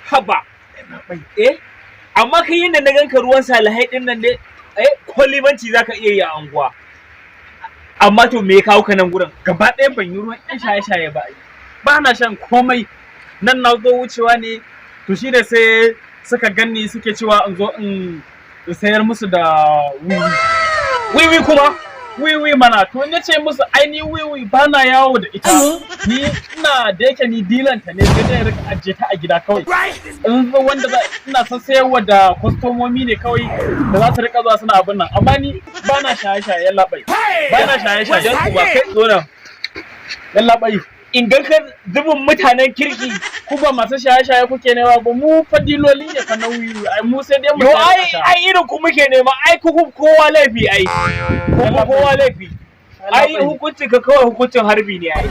Haba. Amma kai yin da na ganka ruwan salihai din nan dai, kwalibanci zaka iya yi a anguwa. Amma to me ya kawo ka nan gurin? Gaba ɗaya ban yi ruwan ƴan shaye-shaye ba. Ba na shan komai. Nan na zo wucewa ne, to shi da sai suka ganni suke cewa in zo in sayar musu da wiwi. Wiwi kuma? Wiwi mana, to na ce musu ni wiwi ba na yawo da ita. Ni ina da yake ni dilanta ne, sai dai rika ajiye ta a gida kawai. In zo wanda ina son sayarwa da kwastomomi ne kawai da za su rika zuwa suna abin nan. Amma ni ba na shaye-shaye yallaɓai. Ba na shaye-shaye. Don ku ba kai zo nan. Yallaɓai. In ga zubin mutanen kirki ku ba masu shaye-shaye kuke nema ba, mu fadiloli ne fa na wiwi. Mu sai dai mu ai irin ku muke nema, ai ku kowa laifi ai. Kowa laifi. Ai hukuncin ka kawai hukuncin harbi ne ai.